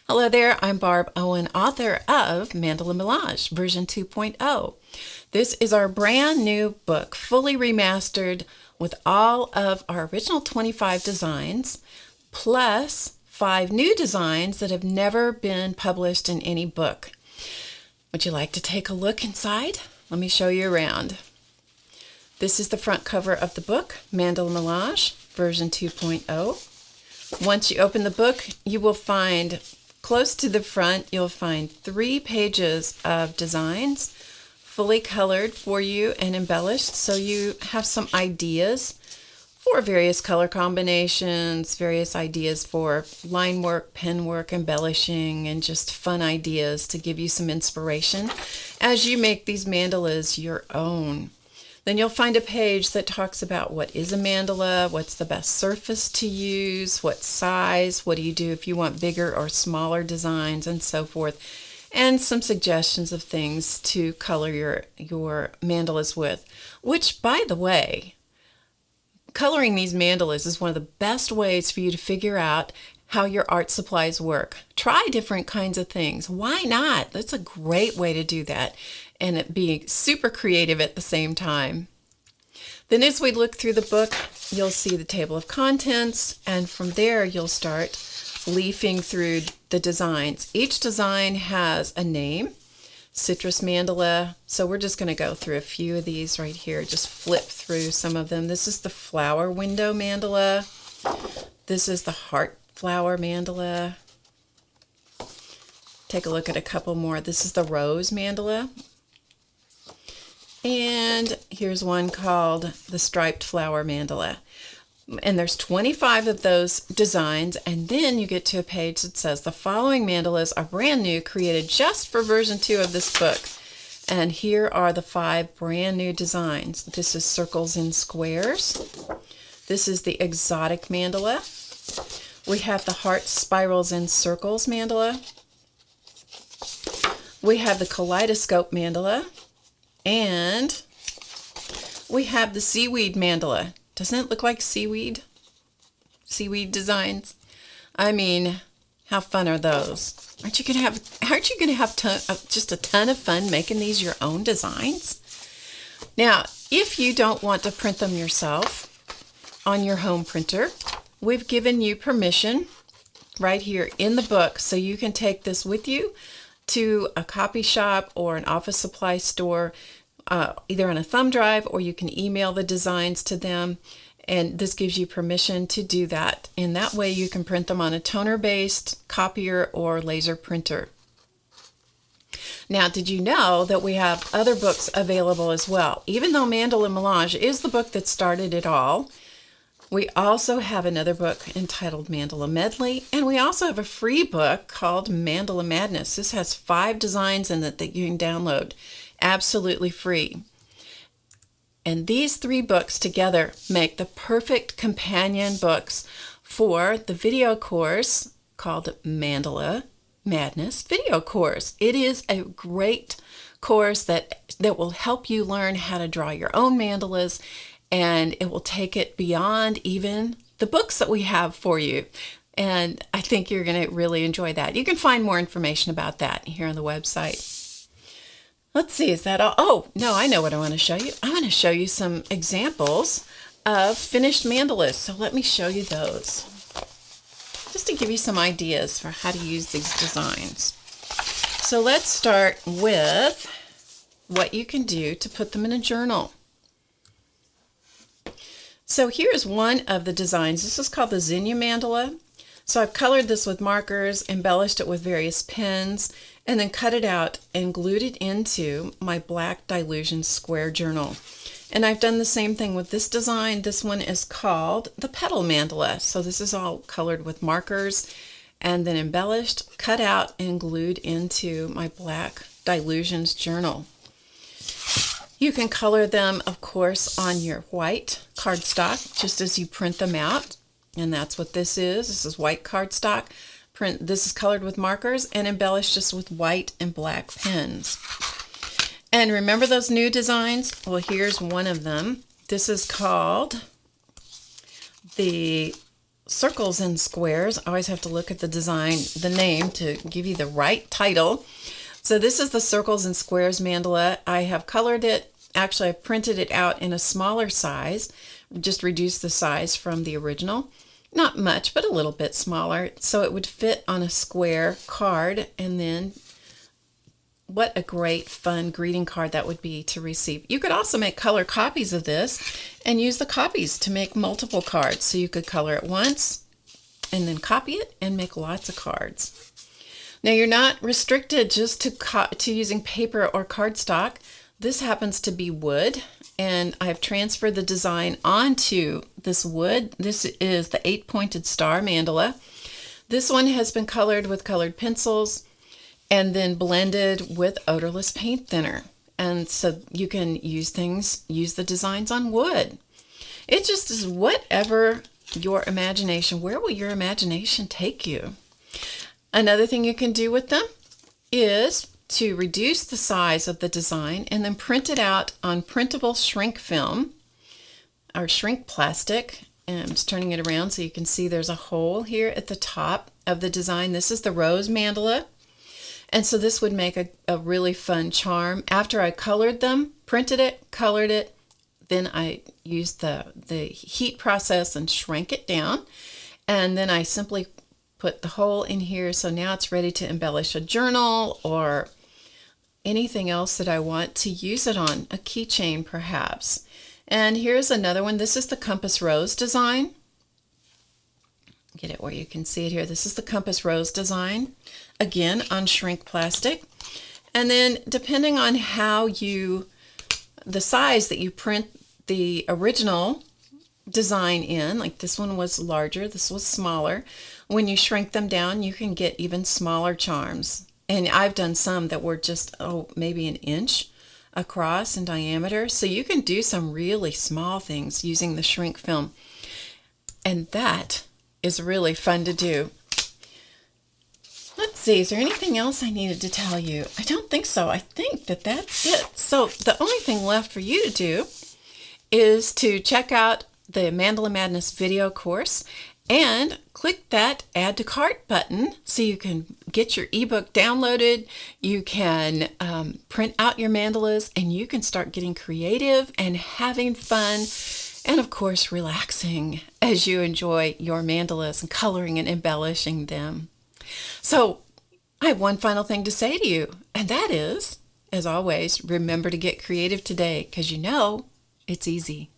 Hello there, I'm Barb Owen, author of Mandala Melange, version 2.0. This is our brand new book, fully remastered with all of our original 25 designs, plus 5 new designs that have never been published in any book. Would you like to take a look inside? Let me show you around. This is the front cover of the book, Mandala Melange, version 2.0. Once you open the book, you will find close to the front, you'll find 3 pages of designs, fully colored for you and embellished, so you have some ideas for various color combinations, various ideas for line work, pen work, embellishing, and just fun ideas to give you some inspiration as you make these mandalas your own. Then you'll find a page that talks about what is a mandala, what's the best surface to use, what size, what do you do if you want bigger or smaller designs, and so forth, and some suggestions of things to color your mandalas with, which, by the way, coloring these mandalas is one of the best ways for you to figure out how your art supplies work. Try different kinds of things. Why not? That's a great way to do that, and it being super creative at the same time. Then as we look through the book, you'll see the table of contents, and from there you'll start leafing through the designs. Each design has a name, citrus mandala, so we're just going to go through a few of these right here, just flip through some of them. This is the flower window mandala. This is the heart flower mandala. Take a look at a couple more. This is the rose mandala. And here's one called the striped flower mandala. And there's 25 of those designs, and then you get to a page that says the following mandalas are brand new, created just for version 2 of this book. And here are the 5 brand new designs. This is circles and squares. This is the exotic mandala. We have the hearts, spirals, and circles mandala. We have the kaleidoscope mandala. And we have the seaweed mandala. Doesn't it look like seaweed? Seaweed designs. I mean, how fun are those? Aren't you gonna have just a ton of fun making these your own designs? Now, if you don't want to print them yourself on your home printer, we've given you permission right here in the book, so you can take this with you to a copy shop or an office supply store, either on a thumb drive, or you can email the designs to them, and this gives you permission to do that. And that way you can print them on a toner-based copier or laser printer. Now, did you know that we have other books available as well? Even though Mandala Melange is the book that started it all, we also have another book entitled Mandala Medley, and we also have a free book called Mandala Madness. This has 5 designs in it that you can download absolutely free. And these 3 books together make the perfect companion books for the video course called Mandala Madness Video Course. It is a great course that will help you learn how to draw your own mandalas, and it will take it beyond even the books that we have for you. And I think you're going to really enjoy that. You can find more information about that here on the website. Let's see, is that all? Oh, no, I know what I want to show you. I want to show you some examples of finished mandalas. So let me show you those, just to give you some ideas for how to use these designs. So let's start with what you can do to put them in a journal. So here's one of the designs. This is called the Zinnia Mandala. So I've colored this with markers, embellished it with various pens, and then cut it out and glued it into my black Dylusion square journal. And I've done the same thing with this design. This one is called the Petal Mandala. So this is all colored with markers and then embellished, cut out, and glued into my black Dylusions journal. You can color them, of course, on your white cardstock, just as you print them out. And that's what this is. This is white cardstock. This is colored with markers and embellished just with white and black pens. And remember those new designs? Well, here's one of them. This is called the circles and squares. I always have to look at the design, the name, to give you the right title. So this is the circles and squares mandala. I have colored it. Actually, I printed it out in a smaller size, just reduced the size from the original. Not much, but a little bit smaller, so it would fit on a square card. And then what a great fun greeting card that would be to receive. You could also make color copies of this and use the copies to make multiple cards. So you could color it once and then copy it and make lots of cards. Now you're not restricted just to using paper or cardstock. This happens to be wood, and I've transferred the design onto this wood. This is the 8-pointed star mandala. This one has been colored with colored pencils and then blended with odorless paint thinner. And so you can use the designs on wood. It just is whatever your imagination, where will your imagination take you? Another thing you can do with them is to reduce the size of the design and then print it out on printable shrink film or shrink plastic. And I'm just turning it around so you can see there's a hole here at the top of the design. This is the rose mandala. And so this would make a really fun charm. After I colored them, printed it, colored it, then I used the heat process and shrank it down. And then I simply put the hole in here. So now it's ready to embellish a journal or anything else that I want to use it on, a keychain perhaps. And here's another one. This is the compass rose design. Get it where you can see it here. This is the compass rose design, again on shrink plastic. And then depending on the size that you print the original design in, like this one was larger, this was smaller. When you shrink them down, you can get even smaller charms. And I've done some that were just, maybe an inch across in diameter. So you can do some really small things using the shrink film. And that is really fun to do. Let's see, is there anything else I needed to tell you? I don't think so. I think that's it. So the only thing left for you to do is to check out the Mandala Madness video course and click that add to cart button so you can get your ebook downloaded. You can print out your mandalas and you can start getting creative and having fun and of course relaxing as you enjoy your mandalas and coloring and embellishing them. So I have one final thing to say to you, and that is, as always, remember to get creative today because you know it's easy.